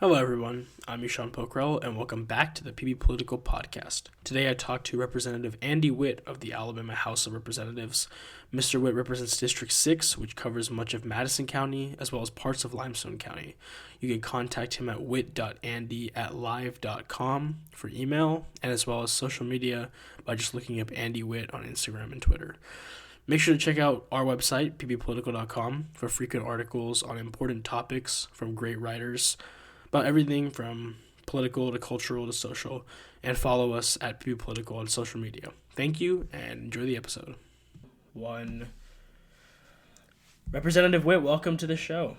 Hello, everyone. I'm Yushan Pokrell, and welcome back to the PB Political Podcast. Today, I talked to Representative Andy Whitt of the Alabama House of Representatives. Mr. Whitt represents District 6, which covers much of Madison County, as well as parts of Limestone County. You can contact him at whit.andy@live.com for email, and as well as social media by just looking up Andy Whitt on Instagram and Twitter. Make sure to check out our website, pbpolitical.com, for frequent articles on important topics from great writers about everything from political to cultural to social, and follow us at PB Political on social media. Thank you, and enjoy the episode. Representative Whitt, welcome to the show.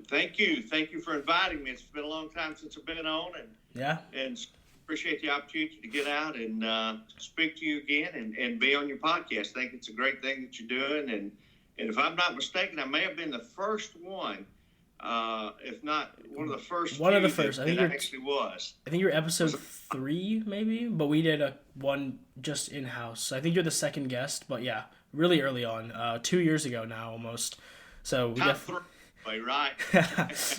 Thank you. Thank you for inviting me. It's been a long time since I've been on, and appreciate the opportunity to get out and speak to you again and be on your podcast. I think it's a great thing that you're doing, and if I'm not mistaken, I may have been the first one. If not one of the first. One of the first. I think it actually was. I think you're episode 3, maybe, but we did one just in house. I think you're the second guest, but yeah, really early on, 2 years ago now, almost. So we right.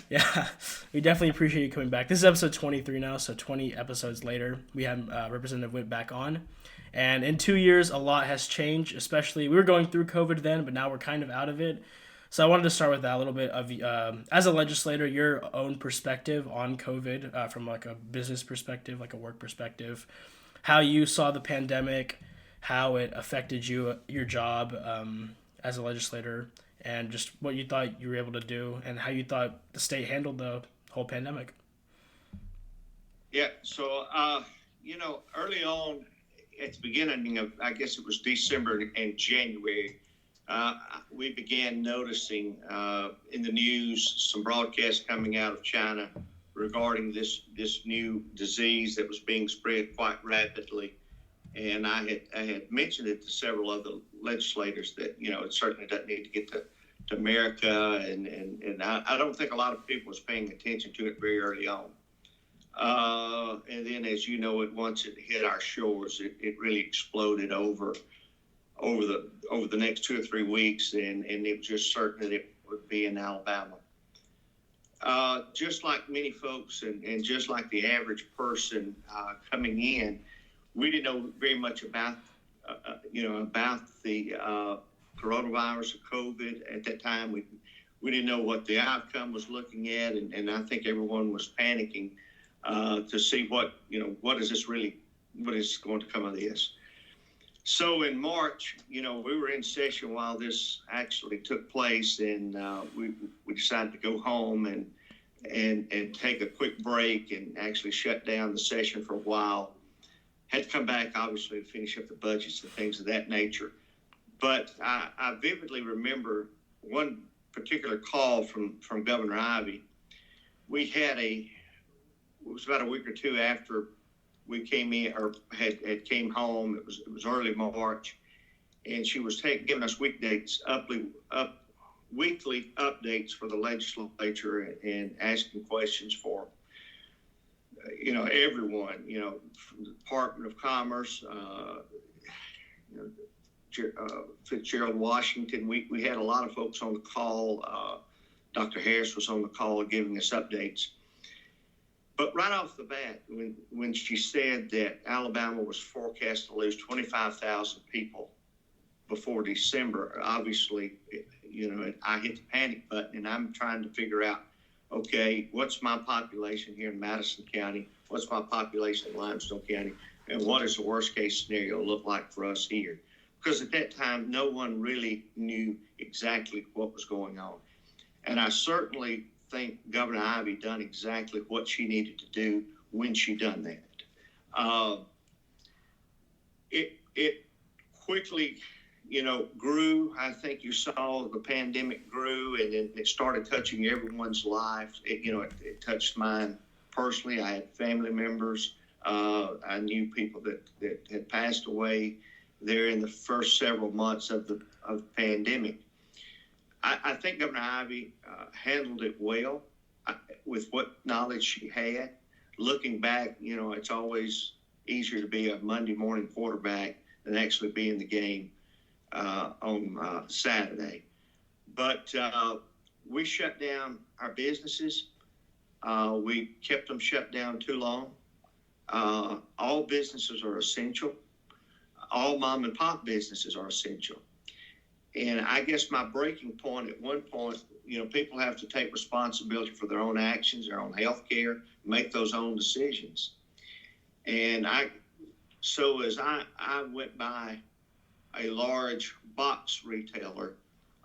Yeah, we definitely appreciate you coming back. This is episode 23 now, so 20 episodes later, we have Representative Whitt back on. And in 2 years, a lot has changed. Especially, we were going through COVID then, but now we're kind of out of it. So I wanted to start with that a little bit of, as a legislator, your own perspective on COVID from like a business perspective, like a work perspective, how you saw the pandemic, how it affected you, your job as a legislator, and just what you thought you were able to do and how you thought the state handled the whole pandemic. Yeah, so, early on at the beginning of, I guess it was December and January, we began noticing in the news some broadcasts coming out of China regarding this new disease that was being spread quite rapidly. And I had mentioned it to several other legislators that, it certainly doesn't need to get to America. And I don't think a lot of people was paying attention to it very early on. And then, as you know, once it hit our shores, it really exploded over the next 2 or 3 weeks, and it was just certain that it would be in Alabama. Just like many folks and just like the average person coming in, we didn't know very much about the coronavirus or COVID at that time. We didn't know what the outcome was looking at, and I think everyone was panicking to see what is going to come of this. So in March, we were in session while this actually took place, and we decided to go home and take a quick break and actually shut down the session for a while. Had to come back, obviously, to finish up the budgets and things of that nature. But I vividly remember one particular call from Governor Ivey. We had it was about a week or two after we came in or had came home. It was early March, and she was giving us weekly updates for the legislature and asking questions for everyone, from the Department of Commerce, Fitzgerald Washington. We had a lot of folks on the call. Dr. Harris was on the call giving us updates. But right off the bat, when she said that Alabama was forecast to lose 25,000 people before December, obviously, I hit the panic button, and I'm trying to figure out, okay, what's my population here in Madison County? What's my population in Limestone County? And what does the worst case scenario look like for us here? Because at that time, no one really knew exactly what was going on. And I certainly think Governor Ivey done exactly what she needed to do when she done that. It quickly, grew. I think you saw the pandemic grew, and it started touching everyone's lives. It touched mine personally. I had family members. I knew people that had passed away there in the first several months of the pandemic. I think Governor Ivey handled it well with what knowledge she had. Looking back, it's always easier to be a Monday morning quarterback than actually be in the game on Saturday. But we shut down our businesses. We kept them shut down too long. All businesses are essential. All mom and pop businesses are essential. And I guess my breaking point at one point, people have to take responsibility for their own actions, their own health care, make those own decisions. And so as I went by a large box retailer,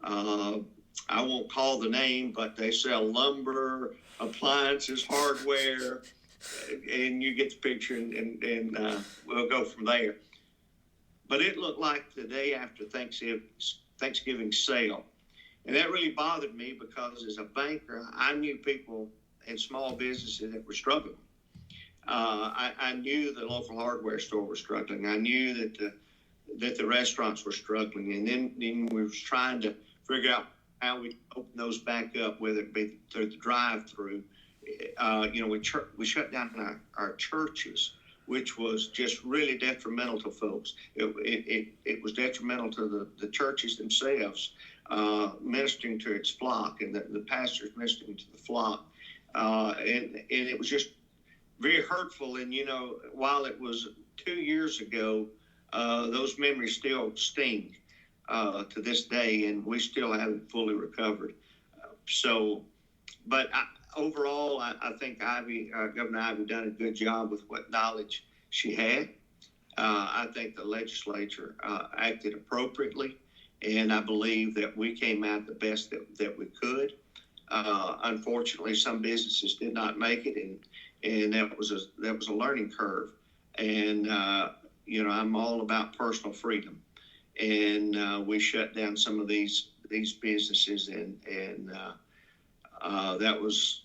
I won't call the name, but they sell lumber, appliances, hardware, and you get the picture, and we'll go from there. But it looked like the day after Thanksgiving sale. And that really bothered me because as a banker, I knew people in small businesses that were struggling. I knew the local hardware store was struggling. I knew that the restaurants were struggling. And then we were trying to figure out how we open those back up, whether it be through the drive-through. We shut down our churches, which was just really detrimental to folks. It was detrimental to the churches themselves, ministering to its flock, and the pastors ministering to the flock. And it was just very hurtful. And, while it was 2 years ago, those memories still sting to this day, and we still haven't fully recovered. Overall, I think Governor Ivey done a good job with what knowledge she had. I think the legislature acted appropriately, and I believe that we came out the best that we could. Unfortunately, some businesses did not make it, and that was a learning curve. And I'm all about personal freedom, and we shut down some of these businesses, and that was,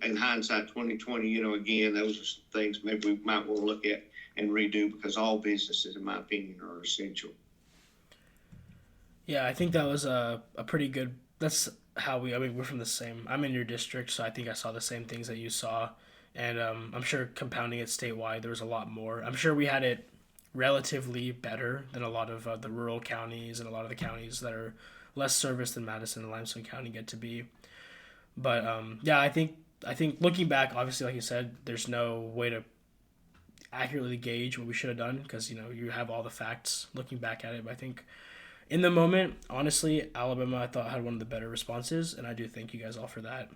in hindsight 2020, again, those are things maybe we might want to look at and redo, because all businesses, in my opinion, are essential. Yeah, I think that was a pretty good. That's how we're from the same. I'm in your district, so I think I saw the same things that you saw, and I'm sure compounding it statewide, there was a lot more. I'm sure we had it relatively better than a lot of the rural counties and a lot of the counties that are less serviced than Madison and Limestone County get to be. But yeah, I think looking back, obviously, like you said, there's no way to accurately gauge what we should have done, because you have all the facts looking back at it. But I think in the moment, honestly, Alabama, I thought, had one of the better responses, and I do thank you guys all for that.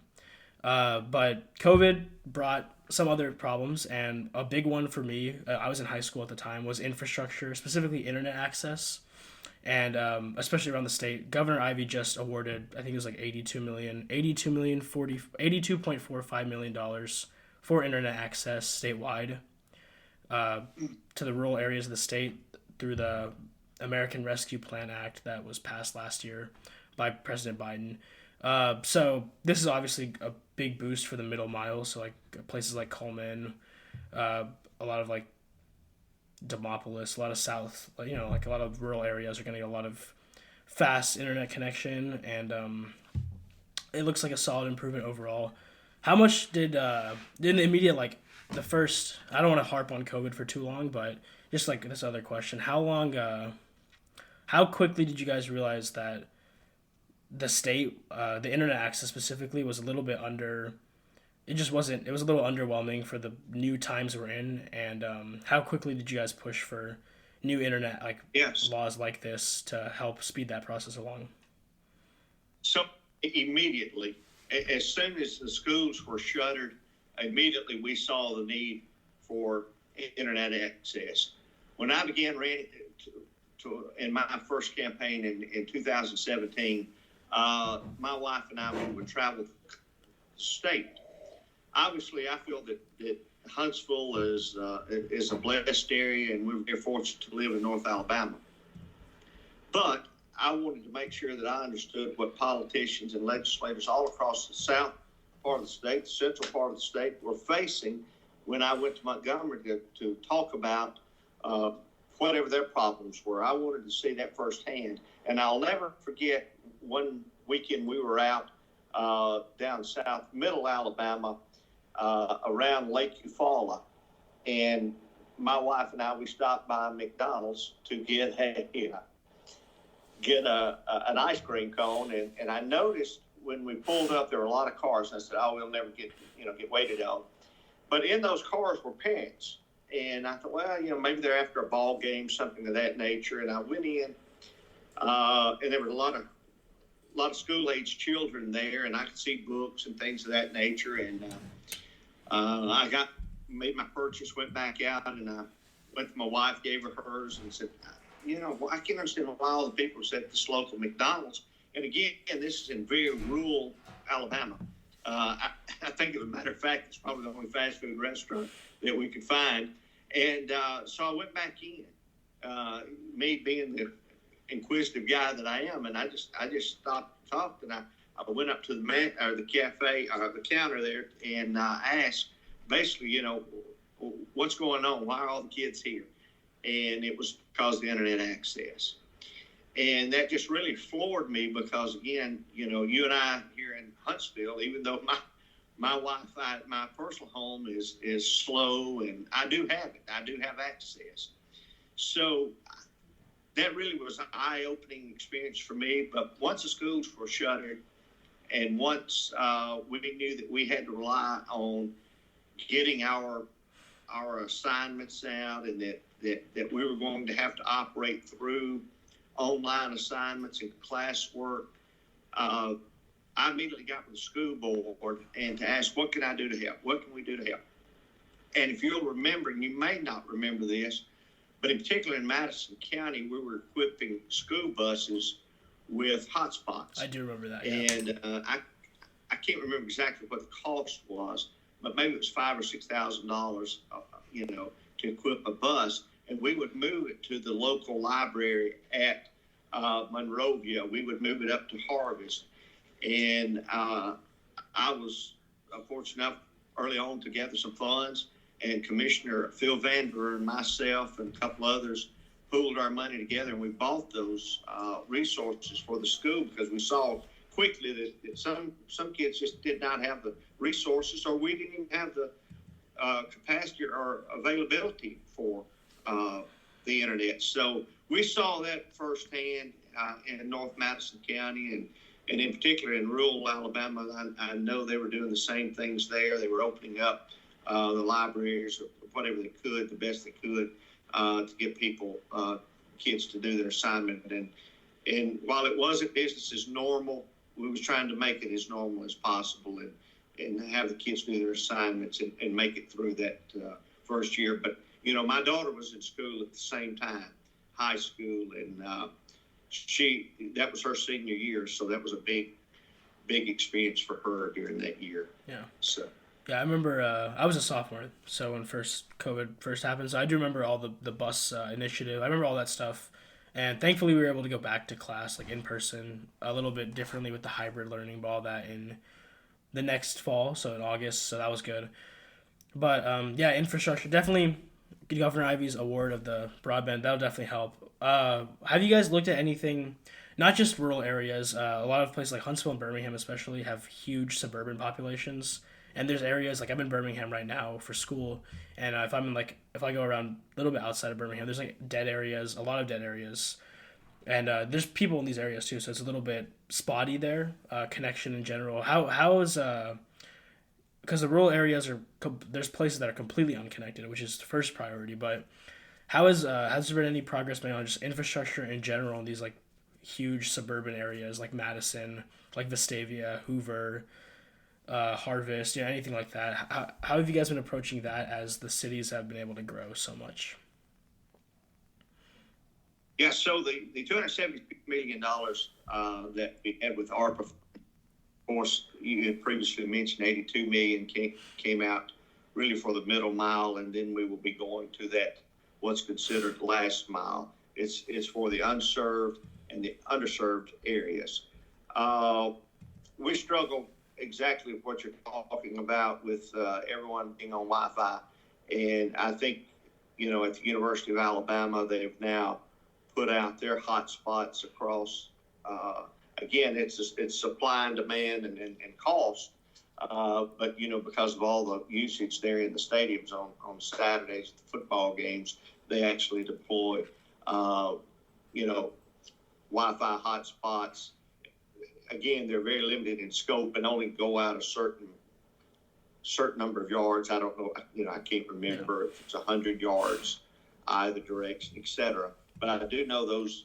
But COVID brought some other problems, and a big one for me, I was in high school at the time, was infrastructure, specifically internet access. And especially around the state, Governor Ivey just awarded, I think it was like $82.45 million for internet access statewide to the rural areas of the state through the American Rescue Plan Act that was passed last year by President Biden. So this is obviously a big boost for the middle mile. So like places like Coleman, a lot of like Demopolis, a lot of south, like a lot of rural areas are going to get a lot of fast internet connection, and it looks like a solid improvement overall. How much did in the immediate, like the first, I don't want to harp on COVID for too long, but just like this other question, how quickly did you guys realize that the state, the internet access specifically, was a little bit under, it was a little underwhelming for the new times we're in, and how quickly did you guys push for new internet laws like this to help speed that process along? So immediately, as soon as the schools were shuttered, immediately we saw the need for internet access. When I began running in my first campaign in 2017, my wife and I would travel the state. Obviously, I feel that Huntsville is a blessed area, and we're very fortunate to live in North Alabama. But I wanted to make sure that I understood what politicians and legislators all across the south part of the state, the central part of the state, were facing when I went to Montgomery to talk about whatever their problems were. I wanted to see that firsthand. And I'll never forget one weekend we were out down south, middle Alabama, around Lake Eufaula. And my wife and I, we stopped by McDonald's to get an ice cream cone. And I noticed when we pulled up, there were a lot of cars. And I said, "Oh, we'll never get waited on." But in those cars were parents, and I thought, well, maybe they're after a ball game, something of that nature. And I went in, and there were a lot of school-age children there, and I could see books and things of that nature. And I made my purchase, went back out, and I went to my wife, gave her hers, and said, I can't understand why all the people said this local McDonald's. And again, this is in very rural Alabama. I think, as a matter of fact, it's probably the only fast food restaurant that we could find. And so I went back in, me being the inquisitive guy that I am, and I just stopped and talked, and I went up to the cafe, the counter there, and asked, basically, what's going on? Why are all the kids here? And it was because of the internet access. And that just really floored me because, again, you and I here in Huntsville, even though my Wi-Fi at my personal home is slow, and I do have it. I do have access. So that really was an eye-opening experience for me. But once the schools were shuttered, and once we knew that we had to rely on getting our assignments out, and that we were going to have to operate through online assignments and classwork, I immediately got with the school board and to ask, what can I do to help? What can we do to help? And if you'll remember, and you may not remember this, but in particular in Madison County, we were equipping school buses with hotspots. I do remember that, yeah. And I can't remember exactly what the cost was, but maybe it was $5,000 or $6,000, to equip a bus. And we would move it to the local library at Monrovia. We would move it up to Harvest. And I was fortunate enough early on to gather some funds, and Commissioner Phil Vandiver and myself and a couple others pooled our money together, and we bought those resources for the school because we saw quickly that some kids just did not have the resources, or we didn't even have the capacity or availability for the internet. So we saw that firsthand in North Madison County, and in particular in rural Alabama. I know they were doing the same things there. They were opening up the libraries or whatever they could, the best they could, to get kids to do their assignment. And while it wasn't business as normal, we was trying to make it as normal as possible, and have the kids do their assignments and make it through that first year. But my daughter was in school at the same time, high school, and that was her senior year, so that was a big experience for her during that year. Yeah. So. Yeah, I remember I was a sophomore, so when COVID first happened, so I do remember all the bus initiative. I remember all that stuff, and thankfully we were able to go back to class, like in person, a little bit differently with the hybrid learning, but all that in the next fall, so in August, so that was good. But yeah, infrastructure, definitely get Governor Ivey's award of the broadband. That'll definitely help. Have you guys looked at anything, not just rural areas? A lot of places like Huntsville and Birmingham especially have huge suburban populations. And there's areas, like I'm in Birmingham right now for school, and if I go around a little bit outside of Birmingham, there's like dead areas, a lot of dead areas. And there's people in these areas too, so it's a little bit spotty there, connection in general. How is, because the rural areas there's places that are completely unconnected, which is the first priority, but has there been any progress made on just infrastructure in general in these like huge suburban areas like Madison, like Vestavia, Hoover, Harvest, anything like that? How have you guys been approaching that as the cities have been able to grow so much? Yeah, so the $276 million that we had with ARPA, of course, you had previously mentioned $82 million came out really for the middle mile, and then we will be going to that what's considered last mile. It's for the unserved and the underserved areas. We struggle exactly what you're talking about with everyone being on Wi-Fi. And I think, at the University of Alabama, they've now put out their hotspots across, again, it's supply and demand and cost. But, because of all the usage there in the stadiums on Saturdays, the football games, they actually deploy, Wi-Fi hotspots. again, they're very limited in scope and only go out a certain number of yards. I don't know, I can't remember if it's 100 yards either direction, etc. But I do know those,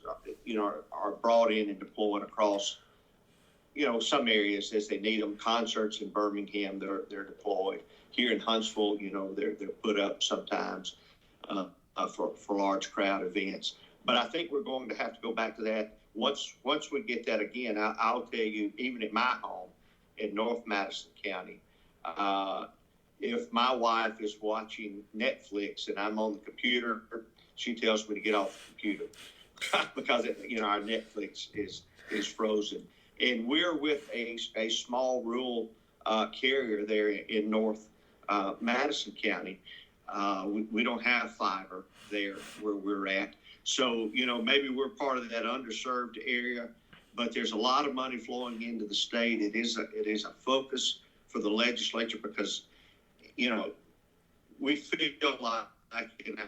are brought in and deployed across, some areas as they need them. Concerts in Birmingham, they're deployed. Here in Huntsville, they're put up sometimes for large crowd events. But I think we're going to have to go back to that. Once we get that again, I'll tell you, even at my home in North Madison County, if my wife is watching Netflix and I'm on the computer, she tells me to get off the computer because our Netflix is frozen. And we're with a small rural carrier there in North Madison County. We don't have fiber there where we're at. So, maybe we're part of that underserved area, but there's a lot of money flowing into the state. It is a focus for the legislature because, we feel like, and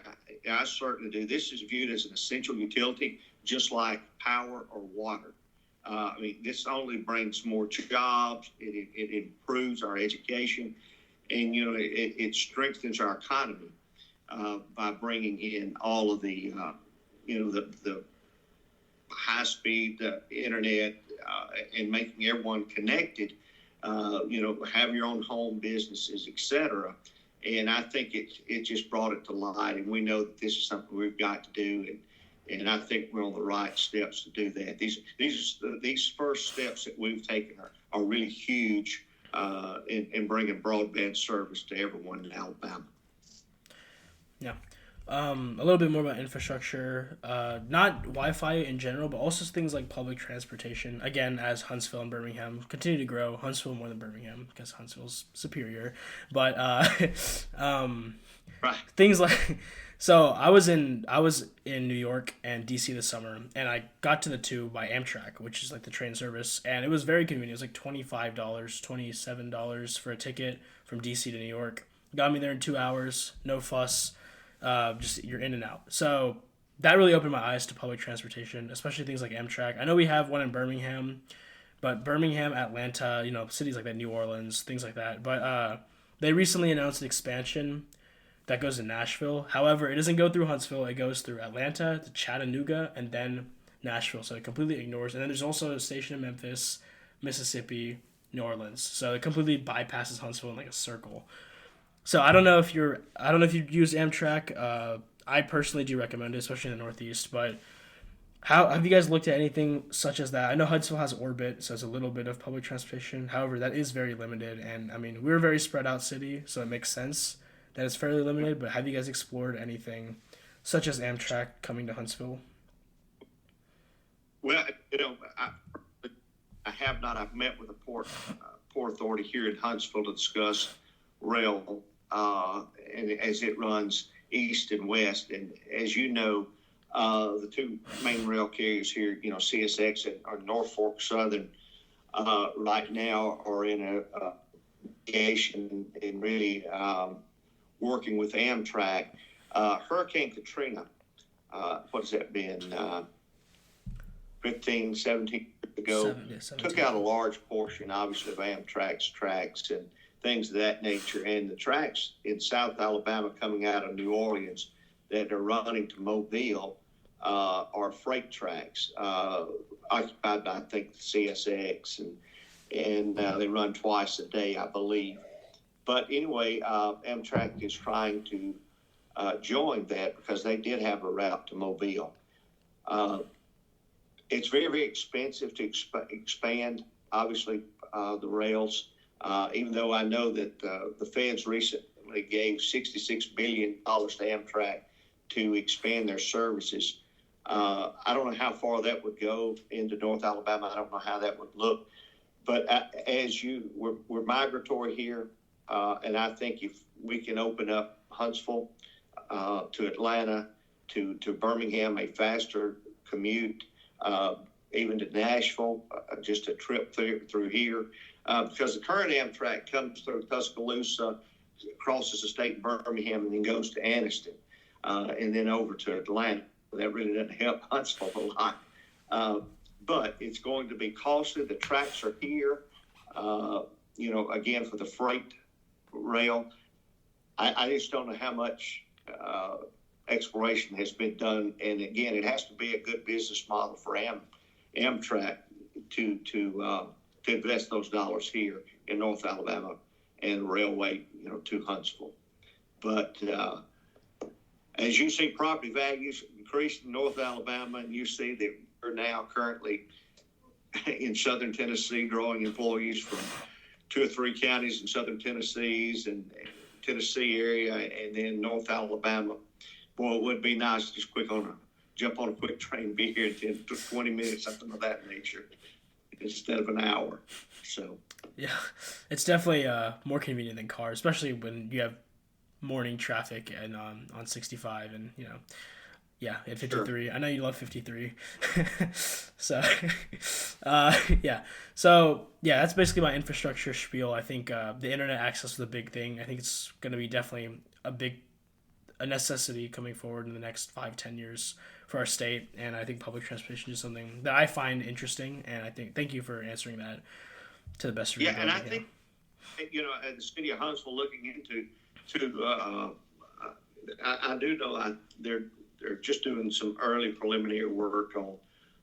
I certainly do, this is viewed as an essential utility, just like power or water. This only brings more jobs. It improves our education, and it strengthens our economy by bringing in all of the the high-speed internet and making everyone connected. Have your own home businesses, etc. And I think it just brought it to light, and we know that this is something we've got to do, and I think we're on the right steps to do that. These first steps that we've taken are really huge in bringing broadband service to everyone in Alabama. Yeah. A little bit more about infrastructure, not Wi-Fi in general, but also things like public transportation. Again, as Huntsville and Birmingham continue to grow, Huntsville more than Birmingham because Huntsville's superior. But Right. Things like, so I was in New York and DC this summer, and I got to the 2 by Amtrak, which is like the train service, and it was very convenient. It was like $25, $27 for a ticket from DC to New York. Got me there in 2 hours, no fuss. Just you're in and out. So that really opened my eyes to public transportation, especially things like Amtrak. I know we have one in Birmingham, but Birmingham, Atlanta, cities like that, New Orleans, things like that. But they recently announced an expansion that goes to Nashville. However, it doesn't go through Huntsville. It goes through Atlanta to Chattanooga and then Nashville. So it completely ignores. And then there's also a station in Memphis, Mississippi, New Orleans. So it completely bypasses Huntsville in like a circle. So I don't know if you use Amtrak. I personally do recommend it, especially in the Northeast. But how have you guys looked at anything such as that? I know Huntsville has Orbit, so it's a little bit of public transportation. However, that is very limited, and we're a very spread out city, so it makes sense that it's fairly limited. But have you guys explored anything such as Amtrak coming to Huntsville? Well, I have not. I've met with the Port Authority here in Huntsville to discuss rail. And as it runs east and west, and as the 2 main rail carriers here, CSX and Norfolk Southern, right now are in a negotiation and really working with Amtrak. Hurricane Katrina, what has that been? 15, 17 years ago, 17. Took out a large portion, obviously, of Amtrak's tracks and things of that nature. And the tracks in South Alabama coming out of New Orleans that are running to Mobile are freight tracks occupied by, I think, the CSX, and they run twice a day, I believe. But anyway, Amtrak is trying to join that because they did have a route to Mobile. It's very, very expensive to expand, obviously, the rails. Even though I know that the feds recently gave $66 billion to Amtrak to expand their services. I don't know how far that would go into North Alabama. I don't know how that would look. But we're migratory here, and I think if we can open up Huntsville to Atlanta, to Birmingham, a faster commute, even to Nashville, just a trip through here. Because the current Amtrak comes through Tuscaloosa, crosses the state in Birmingham, and then goes to Anniston, and then over to Atlanta. That really doesn't help Huntsville a lot. but it's going to be costly. The tracks are here. Again, for the freight rail, I just don't know how much exploration has been done. And again, it has to be a good business model for Amtrak to invest those dollars here in North Alabama and railway, to Huntsville. But as you see property values increase in North Alabama, and you see that we're now currently in southern Tennessee drawing employees from 2 or 3 counties in southern Tennessee's and Tennessee area, and then North Alabama. Boy, it would be nice to just jump on a quick train, be here in 10 to 20 minutes, something of that nature, instead of an hour. So yeah, it's definitely more convenient than cars, especially when you have morning traffic and on 65 and yeah, at 53. Sure. I know you love 53. So that's basically my infrastructure spiel. I think the internet access is a big thing. I think it's going to be definitely a necessity coming forward in the next 5-10 years for our state, and I think public transportation is something that I find interesting, and I think thank you for answering that to the best of your ability. Yeah, and I think the city of Huntsville looking into I do know they're just doing some early preliminary work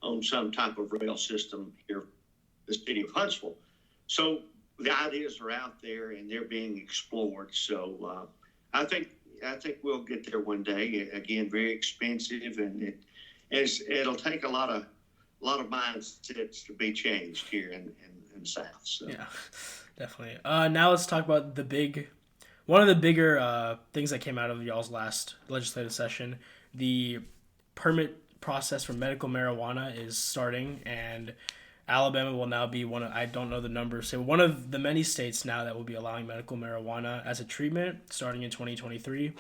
on some type of rail system here, the city of Huntsville. So the ideas are out there and they're being explored. So I think we'll get there one day. Again, very expensive, and it'll take a lot of mindsets to be changed here in the South. So. Yeah, definitely. Now let's talk about one of the bigger things that came out of y'all's last legislative session. The permit process for medical marijuana is starting, and Alabama will now be I don't know the numbers, so one of the many states now that will be allowing medical marijuana as a treatment starting in 2023.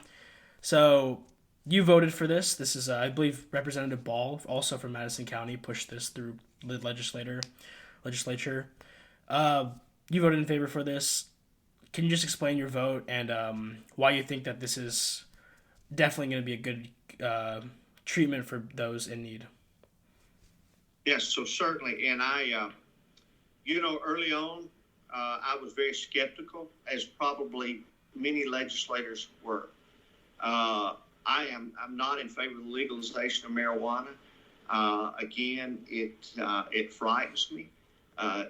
So you voted for this. This is, I believe, Representative Ball, also from Madison County, pushed this through the legislature. You voted in favor for this. Can you just explain your vote and why you think that this is definitely going to be a good treatment for those in need? Yes, so certainly. And I, early on, I was very skeptical, as probably many legislators were. I'm not in favor of the legalization of marijuana. Again, it frightens me.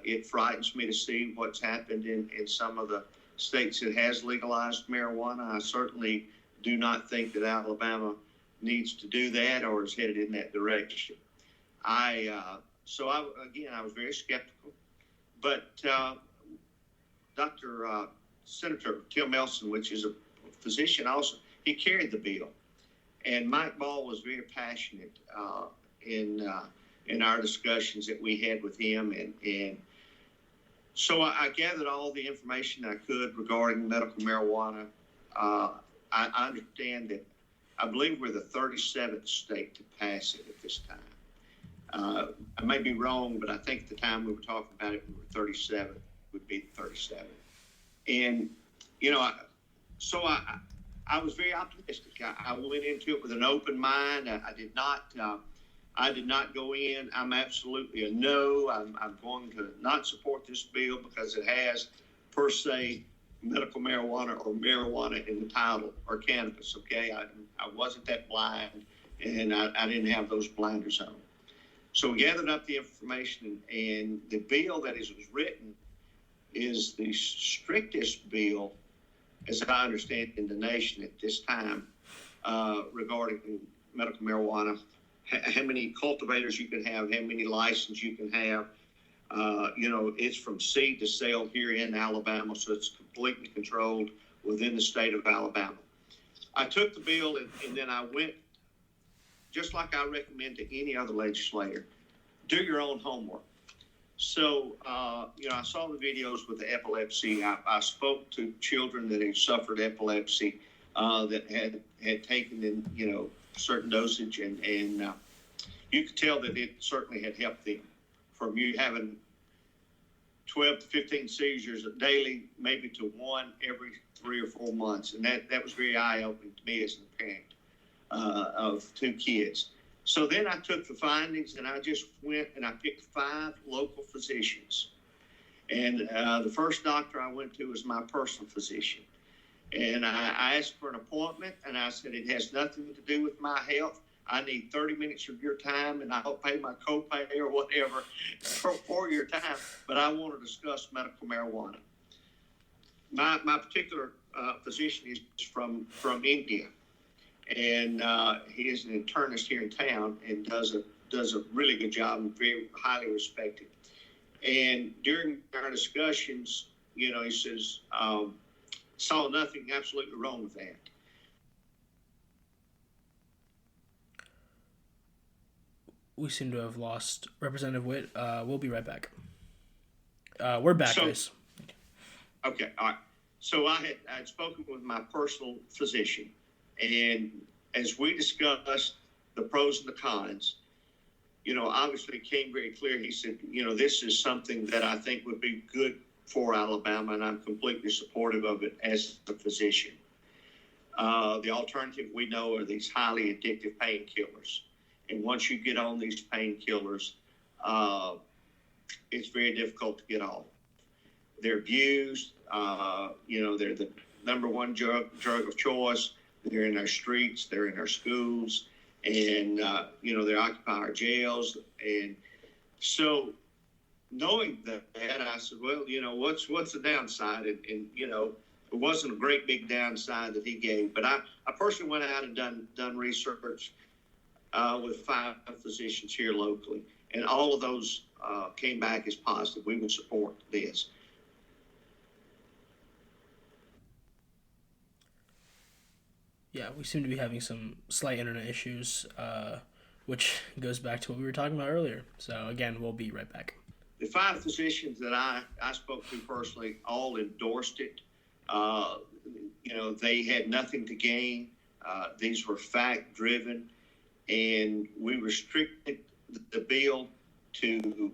It frightens me to see what's happened in some of the states that has legalized marijuana. I certainly do not think that Alabama needs to do that or is headed in that direction. I was very skeptical, but Senator Tim Elson, which is a physician also, he carried the bill, and Mike Ball was very passionate in our discussions that we had with him, and so I gathered all the information I could regarding medical marijuana. I understand that I believe we're the 37th state to pass it at this time. I may be wrong, but I think at the time we were talking about it, we were 37. Would be 37. And, I was very optimistic. I went into it with an open mind. I did not go in. I'm absolutely a no. I'm going to not support this bill because it has, per se, medical marijuana or marijuana in the title or cannabis. Okay, I wasn't that blind, and I didn't have those blinders on. So we gathered up the information, and the bill that was written is the strictest bill, as I understand, in the nation at this time regarding medical marijuana. How many cultivators you can have, how many licenses you can have. It's from seed to sale here in Alabama, so it's completely controlled within the state of Alabama. I took the bill and then I went, just like I recommend to any other legislator, do your own homework. So, I saw the videos with the epilepsy. I spoke to children that had suffered epilepsy that had taken in, certain dosage, and you could tell that it certainly had helped them from you having 12 to 15 seizures daily, maybe to one every 3 or 4 months. And that was very eye-opening to me as a parent of 2 kids. So then I took the findings and I just went and I picked 5 local physicians. And the first doctor I went to was my personal physician. And I asked for an appointment, and I said, it has nothing to do with my health. I need 30 minutes of your time, and I'll pay my copay or whatever for your time. But I want to discuss medical marijuana. My particular physician is from India, and he is an internist here in town and does a really good job and very highly respected. And during our discussions, he says, saw nothing absolutely wrong with that. We seem to have lost Representative Whitt. We'll be right back. We're back, guys. Okay, all right. So I had spoken with my personal physician, and as we discussed the pros and the cons, obviously it came very clear. He said, this is something that I think would be good for Alabama, and I'm completely supportive of it as a physician. The alternative we know are these highly addictive painkillers. And once you get on these painkillers, it's very difficult to get off. They're abused. They're the number one drug of choice. They're in our streets. They're in our schools. And, they occupy our jails. And so knowing that, I said, well, what's the downside? And it wasn't a great big downside that he gave. But I personally went out and done research with 5 physicians here locally. And all of those came back as positive. We would support this. Yeah, we seem to be having some slight internet issues, which goes back to what we were talking about earlier. So, again, we'll be right back. The 5 physicians that I spoke to personally all endorsed it. They had nothing to gain. These were fact-driven, and we restricted the bill to,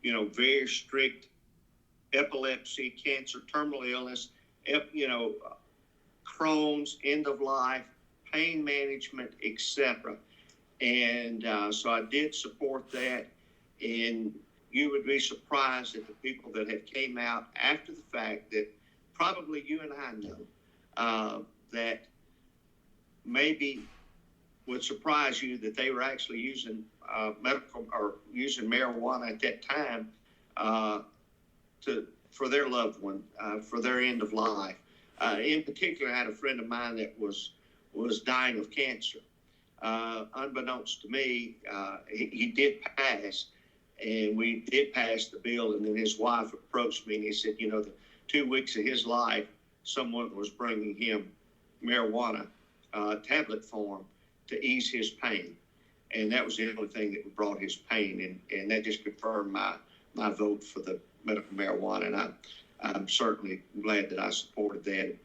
very strict epilepsy, cancer, terminal illness, Crohn's, end of life, pain management, etc. And so I did support that. And you would be surprised at the people that have came out after the fact that probably you and I know that maybe would surprise you that they were actually using medical or using marijuana at that time for their loved one, for their end of life. In particular, I had a friend of mine that was dying of cancer. Unbeknownst to me, he did pass, and we did pass the bill. And then his wife approached me and he said, the 2 weeks of his life, someone was bringing him marijuana tablet form to ease his pain. And that was the only thing that brought his pain. And that just confirmed my vote for the medical marijuana. And I'm certainly glad that I supported that.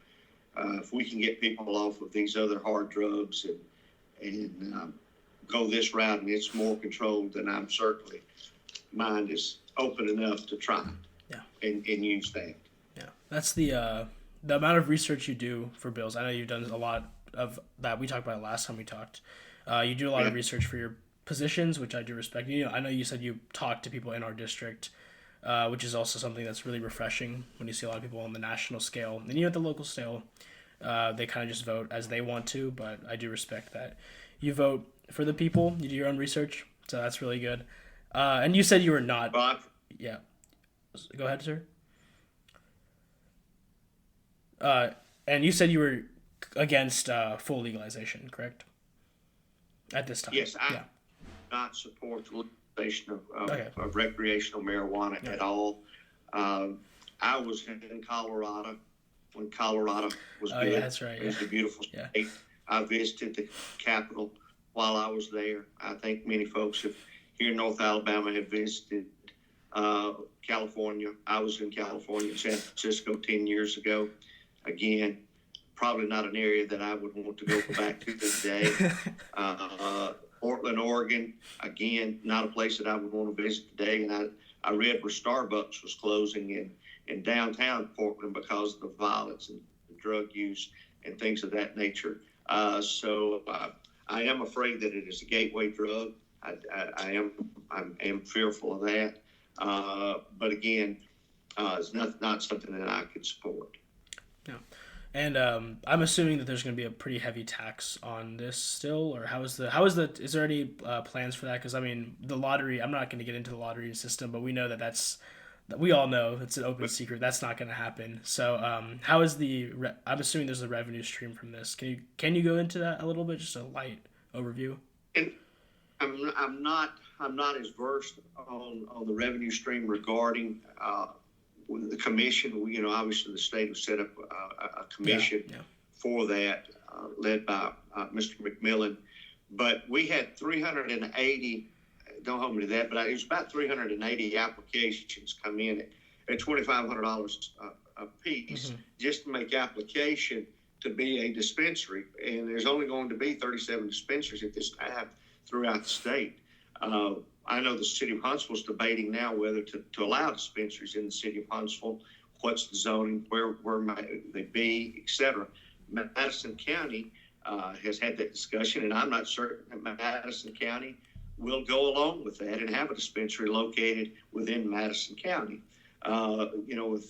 If we can get people off of these other hard drugs and go this route and it's more controlled, then I'm certainly, mind is open enough to try and use that. Yeah, that's the amount of research you do for bills. I know you've done a lot of that. We talked about it last time we talked. You do a lot of research for your positions, which I do respect. I know you said you talk to people in our district, which is also something that's really refreshing when you see a lot of people on the national scale. And even at the local scale, they kind of just vote as they want to, but I do respect that. You vote for the people, you do your own research, so that's really good. And you said you were not... Yeah. Go ahead, sir. And you said you were against full legalization, correct? At this time. Yes, I not support the legalization of recreational marijuana at all. I was in Colorado when Colorado was good. Yeah, that's right. It was a beautiful state. I visited the Capitol while I was there. I think many folks here in North Alabama have visited California. I was in California, San Francisco 10 years ago. Again, probably not an area that I would want to go back to today. Portland, Oregon, again, not a place that I would want to visit today. And I read where Starbucks was closing in downtown Portland because of the violence and the drug use and things of that nature. So I am afraid that it is a gateway drug. I am fearful of that. But again, it's not something that I could support. Yeah. And I'm assuming that there's going to be a pretty heavy tax on this still, or is there any plans for that? Because I mean, the lottery. I'm not going to get into the lottery system, but we know we all know it's an open secret. That's not going to happen. So how is I'm assuming there's a revenue stream from this. Can you go into that a little bit, just a light overview? And I'm not as versed on the revenue stream regarding the commission. Obviously the state has set up a commission for that, led by Mr. McMillan. But we had 380. Don't hold me to that, but it was about 380 applications come in at $2,500 a piece just to make application to be a dispensary. And there's only going to be 37 dispensaries at this time throughout the state. I know the city of Huntsville is debating now whether to allow dispensaries in the city of Huntsville. What's the zoning? Where might they be, et cetera. Madison County has had that discussion, and I'm not certain that Madison County will go along with that and have a dispensary located within Madison County. If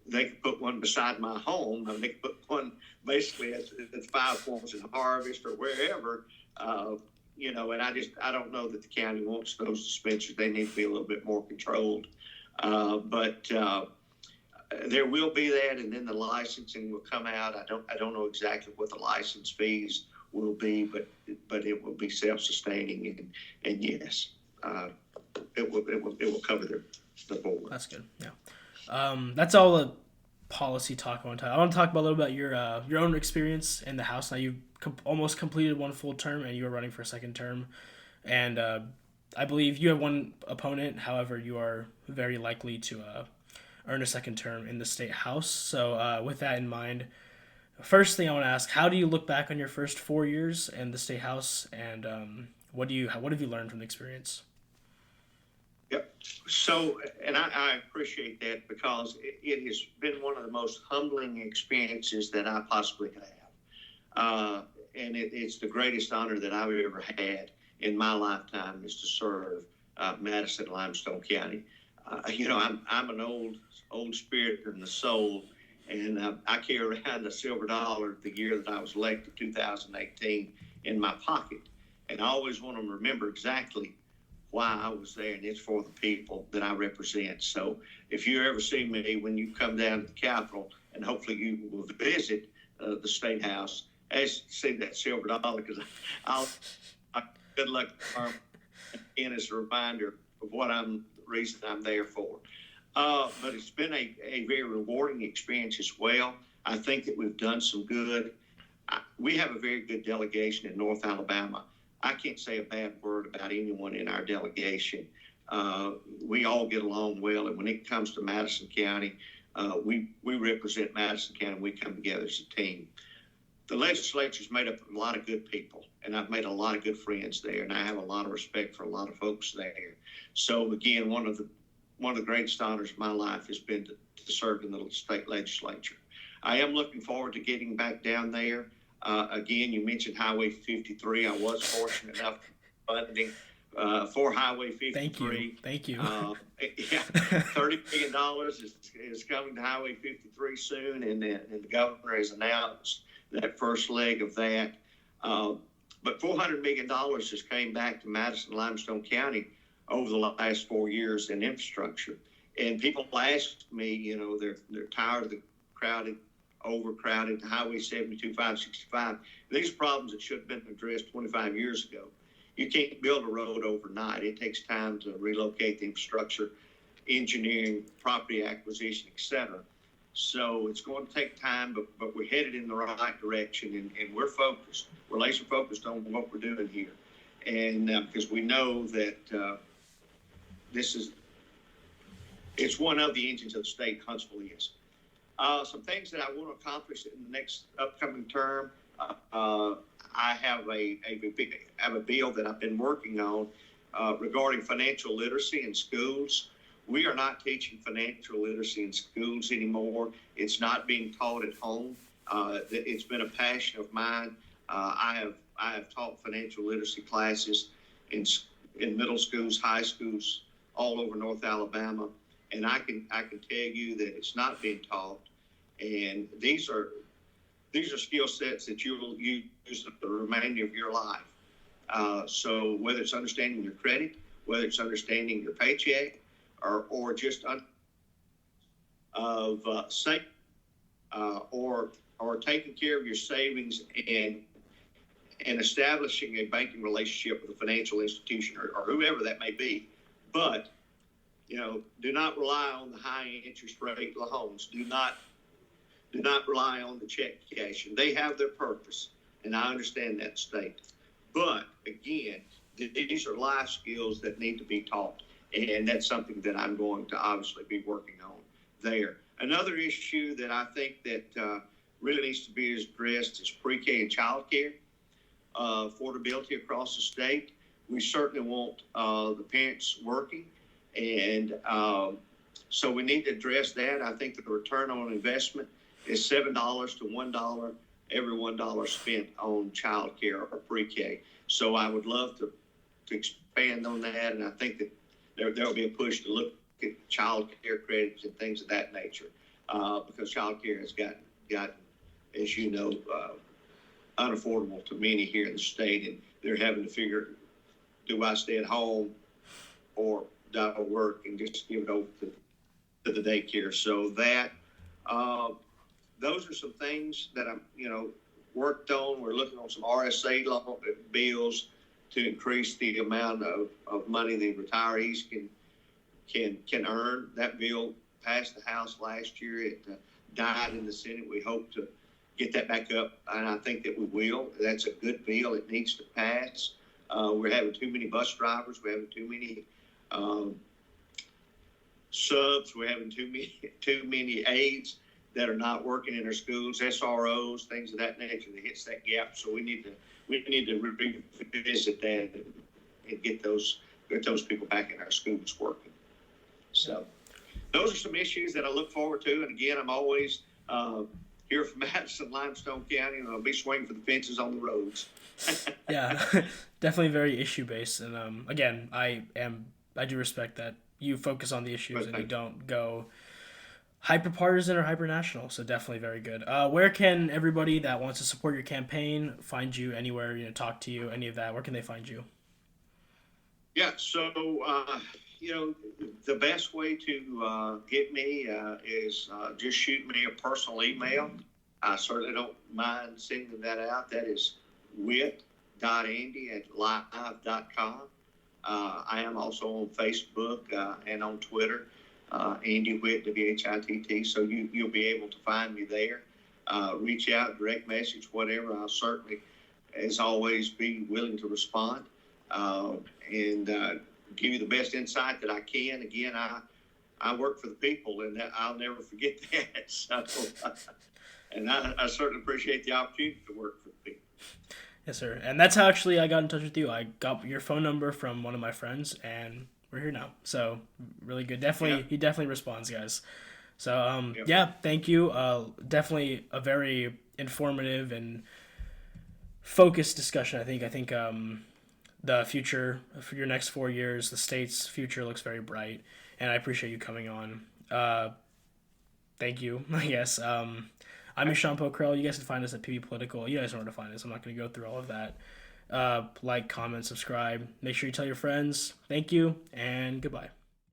they could put one beside my home, they could put one basically at Five Points and Harvest or wherever. And I don't know that the county wants those dispensaries. They need to be a little bit more controlled. But there will be that, and then the licensing will come out. I don't know exactly what the license fees will be, but it will be self-sustaining, and yes, it will cover the board. That's good. Yeah. That's all the policy talk I want to talk. I want to talk about a little bit your own experience in the House. Now you've almost completed one full term, and you are running for a second term, and I believe you have one opponent. However, you are very likely to earn a second term in the state House. So with that in mind, first thing I want to ask: how do you look back on your first 4 years in the state House, and what have you learned from the experience? Yep. So, and I appreciate that because it has been one of the most humbling experiences that I possibly could have. And it's the greatest honor that I've ever had in my lifetime is to serve Madison, Limestone County. I'm an old spirit in the soul, and I carry around a silver dollar the year that I was elected, 2018, in my pocket. And I always want to remember exactly why I was there, and it's for the people that I represent. So if you ever see me when you come down to the Capitol, and hopefully you will visit the State House, see that silver dollar, because I'll good luck and as a reminder of the reason I'm there for. But it's been a very rewarding experience as well. I think that we've done some good. We have a very good delegation in North Alabama. I can't say a bad word about anyone in our delegation. We all get along well, and when it comes to Madison County, we represent Madison County. We come together as a team. The legislature's made up of a lot of good people, and I've made a lot of good friends there, and I have a lot of respect for a lot of folks there. So again, one of the greatest honors of my life has been to serve in the state legislature. I am looking forward to getting back down there. Again, you mentioned Highway 53. I was fortunate enough funding for Highway 53. Thank you. $30 million is coming to Highway 53 soon, and the governor has announced that first leg of that. But $400 million has came back to Madison, Limestone County over the last 4 years in infrastructure. And people ask me, they're tired of the overcrowded Highway 72, 565. These are problems that should have been addressed 25 years ago. You can't build a road overnight. It takes time to relocate the infrastructure, engineering, property acquisition, et cetera. So it's going to take time, but we're headed in the right direction, and we're focused. We're laser focused on what we're doing here. And because we know that it's one of the engines of the state, Huntsville is. Some things that I want to accomplish in the next upcoming term. I have a bill that I've been working on regarding financial literacy in schools. We are not teaching financial literacy in schools anymore. It's not being taught at home. It's been a passion of mine. I have I have taught financial literacy classes in middle schools, high schools, all over North Alabama, and I can tell you that it's not being taught. And these are skill sets that you will use the remainder of your life. So whether it's understanding your credit, whether it's understanding your paycheck, or just saving, or taking care of your savings and establishing a banking relationship with a financial institution or whoever that may be. But do not rely on the high interest rate loans. Do not rely on the check cashing. They have their purpose, and I understand that state. But again, these are life skills that need to be taught, and that's something that I'm going to obviously be working on there. Another issue that I think that really needs to be addressed is pre-K and child care affordability across the state. We certainly want the parents working, and so we need to address that. I think the return on investment is $7 to $1 every $1 spent on child care or pre-K. So I would love to expand on that, and I think that there will be a push to look at child care credits and things of that nature, because child care has gotten, as you know, unaffordable to many here in the state, and they're having to figure, do I stay at home or do I work and just give it over to the daycare? So that those are some things that I'm worked on. We're looking on some RSA bills to increase the amount of money the retirees can earn. That bill passed the House last year. It died in the Senate. We hope to get that back up, and I think that we will. That's a good bill. It needs to pass. We're having too many bus drivers. We're having too many subs. We're having too many aides that are not working in our schools, SROs, things of that nature that hits that gap. So we need to revisit that and get those people back in our schools working. So those are some issues that I look forward to. And again, I'm always here from Madison, Limestone County, and I'll be swinging for the fences on the roads. Yeah, definitely very issue based. And again, I do respect that you focus on the issues and you don't go hyper partisan or hyper national. So definitely very good. Where can everybody that wants to support your campaign find you anywhere? Talk to you, any of that. Where can they find you? Yeah. So the best way to get me is just shoot me a personal email. I certainly don't mind sending that out. That is whitt.andy@live.com. I am also on Facebook and on Twitter, Andy Whitt, WHITT. So you'll be able to find me there. Reach out, direct message, whatever. I'll certainly, as always, be willing to respond and give you the best insight that I can. Again, I work for the people, and I'll never forget that. So, and I certainly appreciate the opportunity to work for the people. Yes, sir. And that's how actually I got in touch with you. I got your phone number from one of my friends, and we're here now. So really good. Definitely, He definitely responds, guys. So yeah, thank you. Definitely a very informative and focused discussion. I think the future for your next 4 years, the state's future looks very bright, and I appreciate you coming on. Thank you, I guess. I'm Sean Pokrell. You guys can find us at PB Political. You guys know where to find us. I'm not going to go through all of that. Like, comment, subscribe. Make sure you tell your friends. Thank you, and goodbye.